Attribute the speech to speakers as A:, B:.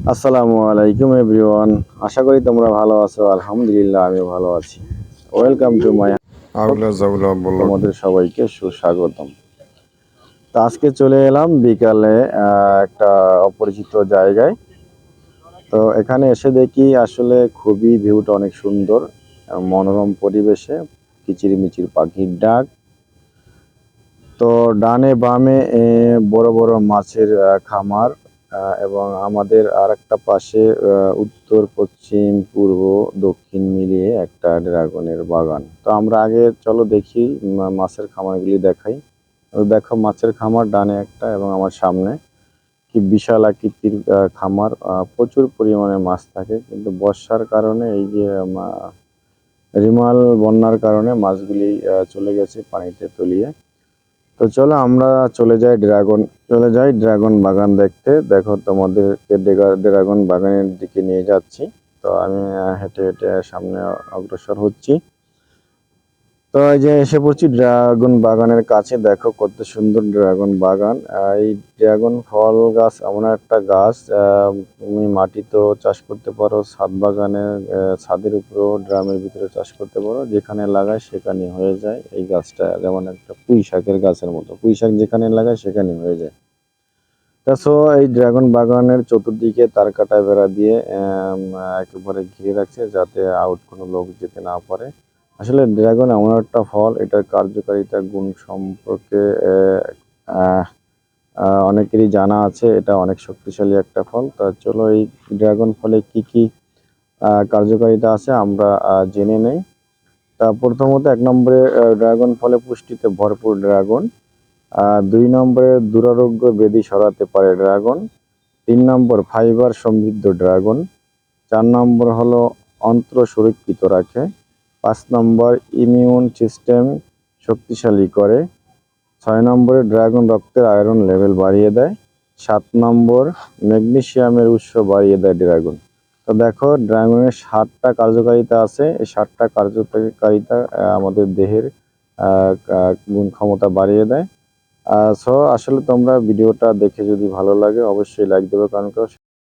A: আসসালামু আলাইকুম এভরিওয়ান। আশা করি তোমরা ভালো আছো। আলহামদুলিল্লাহ আমি ভালো আছি। ওয়েলকাম টু মাই
B: আগলা জাগলা বলক।
A: তোমাদের সবাইকে সুস্বাগতম। তো আজকে চলে এলাম বিকালে একটা অপরিচিত জায়গায়। তো এখানে এসে দেখি আসলে খুবই ভিউটা অনেক সুন্দর, মনোরম পরিবেশে কিচিরমিচির পাখির ডাক। তো ডানে বামে বড় বড় মাছের খামার, এবং আমাদের আরেকটা পাশে উত্তর পশ্চিম পূর্ব দক্ষিণ মিলিয়ে একটা ড্রাগনের বাগান। তো আমরা আগে চলো দেখি মাছের খামারগুলি দেখাই। তো দেখো মাছের খামার ডানে একটা এবং আমার সামনে কি বিশাল আকৃতির খামার। প্রচুর পরিমাণে মাছ থাকে, কিন্তু বর্ষার কারণে এই যে রিমাল বন্যার কারণে মাছগুলি চলে গেছে পানিতে তলিয়ে। তো চলো আমরা চলে যাই ড্রাগন বাগান দেখতে। দেখো তোমাদেরকে ড্রাগন বাগানের দিকে নিয়ে যাচ্ছি। তো আমি হেঁটে হেঁটে সামনে অগ্রসর হচ্ছি। তো এই যে এসে পড়ছি ড্রাগন বাগানের কাছে। দেখো কত সুন্দর ড্রাগন বাগান। এই ড্রাগন ফল গাছ এমন একটা গাছ, তুমি মাটিতেও চাষ করতে পারো, ছাদ বাগানে ছাদের উপরেও ড্রামের ভিতরে চাষ করতে পারো। যেখানে লাগায় সেখানে হয়ে যায়। এই গাছটা যেমন একটা পুঁই শাকের গাছের মতো, পুঁই শাক যেখানে লাগায় সেখানে হয়ে যায়। সো এই ড্রাগন বাগানের চতুর্দিকে তার কাটা বেড়া দিয়ে একেবারে ঘিরে রাখছে, যাতে আউট কোনো লোক যেতে না পারে। আসলে ড্রাগন এমন একটা ফল, এটার কার্যকারিতা গুণ সম্পর্কে আহ, অনেকেরই জানা আছে। এটা অনেক শক্তিশালী একটা ফল। তা চলো এই ড্রাগন ফলে কি কি কার্যকারিতা আছে আমরা জেনে নেই। তা প্রথমত 1 নম্বরে ড্রাগন ফলে পুষ্টিতে ভরপুর ড্রাগন। 2 নম্বরে দুরারোগ্য ব্যাধি সরাতে পারে ড্রাগন। 3 নম্বর ফাইবার সমৃদ্ধ ড্রাগন। 4 নম্বর হলো অন্ত্র সুরক্ষিত রাখে। 5 নম্বর ইমিউন সিস্টেম শক্তিশালী করে। 6 নম্বরে ড্রাগন রক্তের আয়রন লেভেল বাড়িয়ে দেয়। 7 নম্বর ম্যাগনেসিয়ামের উৎস বাড়িয়ে দেয় ড্রাগন। তো দেখো ড্রাগনের 7টা কার্যকারিতা আছে। এই 7টা কার্যকারিতা আমাদের দেহের গুণ ক্ষমতা বাড়িয়ে দেয়। সো আসলে তোমরা ভিডিওটা দেখে যদি ভালো লাগে অবশ্যই লাইক দেবে, কারণ